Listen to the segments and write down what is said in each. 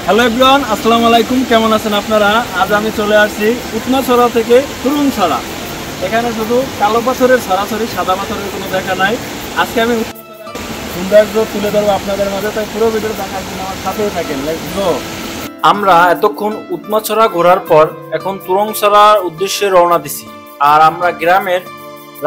Hello everyone, আসসালামু আলাইকুম। কেমন আছেন আপনারা? আজ আমি চলে আসছি উৎমাছড়া থেকে তুরুংছড়া। এখানে শুধু কালো পাথরের সরাসরি, সাদা পাথরের কোনো দেখা নাই। আজকে আমি সৌন্দর্য তুলে ধরবো আপনাদের মাঝে, তাই পুরো ভিডিও দেখার জন্য আমার সাথেই থাকেন। Let's go. আমরা এতক্ষণ উৎমাছড়া ঘোরার পর এখন তুরুংছড়ার উদ্দেশ্যে রওনা দিছি। আর আমরা গ্রামের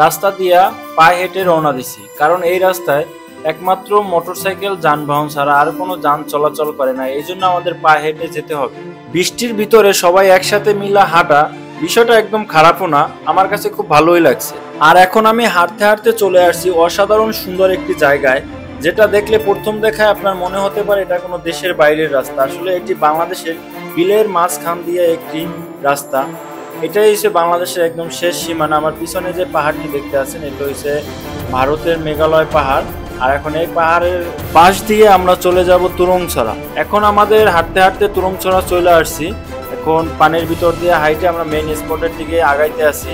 রাস্তা দিয়া পায়ে হেঁটে রওনা দিছি, কারণ এই রাস্তায় একমাত্র মোটরসাইকেল যানবাহন ছাড়া আর কোনো যান চলাচল করে না। এই জন্য আমাদের পায়ে হেঁটে যেতে হবে। বৃষ্টির ভিতরে সবাই একসাথে মিলা হাঁটা বিষয়টা একদম খারাপও না, আমার কাছে খুব ভালোই লাগছে। আর এখন আমি হাঁটতে হাঁটতে চলে আসছি অসাধারণ সুন্দর একটি জায়গায়, যেটা দেখলে প্রথম দেখায় আপনার মনে হতে পারে এটা কোনো দেশের বাইরের রাস্তা। আসলে এটি বাংলাদেশের বিলের মাঝখান দিয়ে একটি রাস্তা। এটাই হচ্ছে বাংলাদেশের একদম শেষ সীমানা। আমার পিছনে যে পাহাড়টি দেখতে আছেন, এটা হচ্ছে ভারতের মেঘালয় পাহাড়। আর এখন এই পাহাড়ের পাশ দিয়ে আমরা চলে যাব তুরুংছড়া। এখন আমাদের হাঁটতে হাঁটতে তুরুংছড়া চলে আসছি। এখন পানির ভিতর দিয়ে হাইটে আমরা মেইন স্পটের দিকে আগাইতে আছি।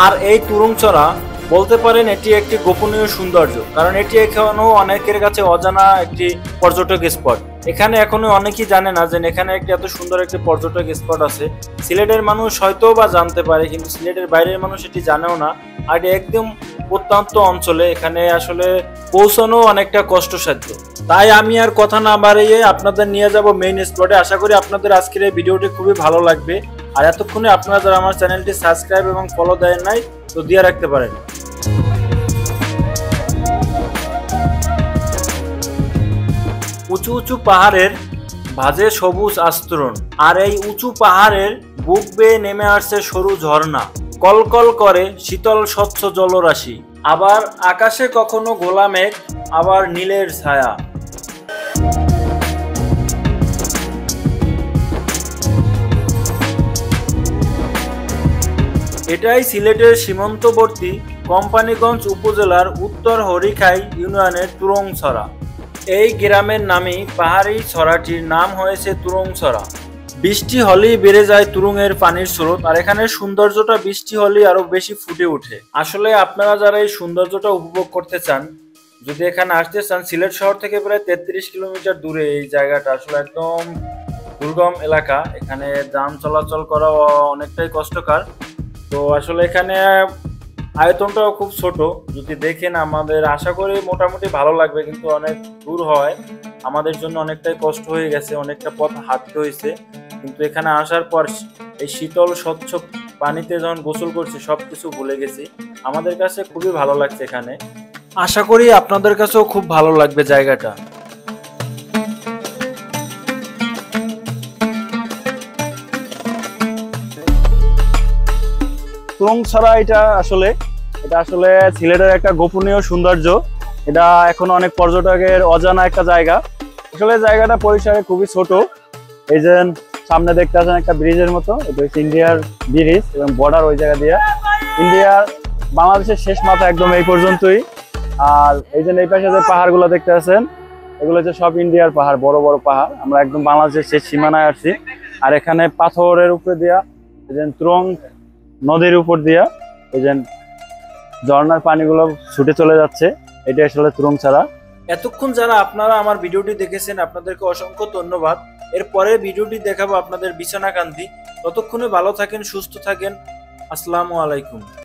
আর এই তুরুংছড়া বলতে পারেন এটি একটি গোপনীয় সৌন্দর্য, কারণ এটি এখনো অনেকের কাছে অজানা একটি পর্যটক স্পট। এখানে এখনো অনেকেই জানে না যে এখানে একটি এত সুন্দর একটি পর্যটক স্পট আছে। সিলেটের মানুষ হয়তো বা জানতে পারে, কিন্তু সিলেটের বাইরের মানুষ এটি জানেও না। আর এটি একদম প্রত্যন্ত অঞ্চলে, এখানে আসলে পৌঁছানো অনেকটা কষ্টসাধ্য। তাই আমি আর কথা না বাড়িয়ে আপনাদের নিয়ে যাব মেইন স্পটে। আশা করি আপনাদের আজকের এই ভিডিওটি খুবই ভালো লাগবে। আর এতক্ষণে আপনারা যারা আমার চ্যানেলটি সাবস্ক্রাইব এবং ফলো দেন নাই, তো দিয়ে রাখতে পারেন। উঁচু উঁচু পাহাড়ের ভাঁজে সবুজ আস্তরণ, আর এই উঁচু পাহাড়ের বুক বেয়ে নেমে আসছে সরু ঝর্ণা। কলকল করে শীতল স্বচ্ছ জলরাশি। আবার আকাশে কখনো ঘোলা মেঘ, আবার নীলের ছায়া। এটাই সিলেটের সীমান্তবর্তী কোম্পানীগঞ্জ উপজেলার উত্তর হরিখাই ইউনিয়নের তুরুংছড়া। এই গ্রামের নামই পাহাড়ি ছড়াটির নাম হয়েছে তুরুংছড়া। বৃষ্টি হলেই বেড়ে যায় তুরুংয়ের পানির স্রোত, আর এখানে সৌন্দর্যটা বৃষ্টি হলেই আরো বেশি ফুটে ওঠে। আসলে আপনারা যারা এই সৌন্দর্যটা উপভোগ করতে চান, যদি এখানে আসতে চান, সিলেট শহর থেকে প্রায় 33 কিলোমিটার দূরে এই জায়গাটা। আসলে একদম দুর্গম এলাকা, এখানে যান চলাচল করা অনেকটাই কষ্টকর। তো আসলে এখানে আয়তনটাও খুব ছোট। যদি দেখেন আমাদের, আশা করি মোটামুটি ভালো লাগবে, কিন্তু অনেক দূর হয়, আমাদের জন্য অনেকটাই কষ্ট হয়ে গেছে, অনেকটা পথ হাঁটতে হয়েছে। কিন্তু এখানে আসার পর এই শীতল স্বচ্ছ পানিতে যখন গোসল করছি, সবকিছু ভুলে গেছি। আমাদের কাছে খুবই ভালো লাগছে এখানে। আশা করি আপনাদের কাছেও খুব ভালো লাগবে জায়গাটা। তুরুংছড়া এটা আসলে সিলেটের একটা গোপনীয় সৌন্দর্য। এটা এখন অনেক পর্যটকের অজানা একটা জায়গা। আসলে জায়গাটা পরিসরে খুবই ছোট। এই যে সামনে দেখতে আছেন একটা ব্রিজের মতো, এটা হচ্ছে ইন্ডিয়ার ব্রিজ, এবং বর্ডার ওই জায়গা দিয়ে ইন্ডিয়ার বাংলাদেশের শেষ মাথা একদম এই পর্যন্তই। আর এই যে এই পাশে যে পাহাড়গুলো দেখতে আছেন, এগুলো হচ্ছে সব ইন্ডিয়ার পাহাড়, বড় বড় পাহাড়। আমরা একদম বাংলাদেশের শেষ সীমানায় আসছি। আর এখানে পাথরের উপরে দিয়া এই যে তুরুং নদীর উপর দিয়া এই যে ঝর্ণার পানিগুলো ছুটে চলে যাচ্ছে। এটা আসলে তুরুংছড়া। এতক্ষণ যারা আপনারা আমার ভিডিওটি দেখেছেন, আপনাদেরকে অসংখ্য ধন্যবাদ। এরপরে ভিডিওটি দেখাবো আপনাদের বিছানাকান্দি। ততক্ষণে ভালো থাকেন, সুস্থ থাকেন। আসসালামু আলাইকুম।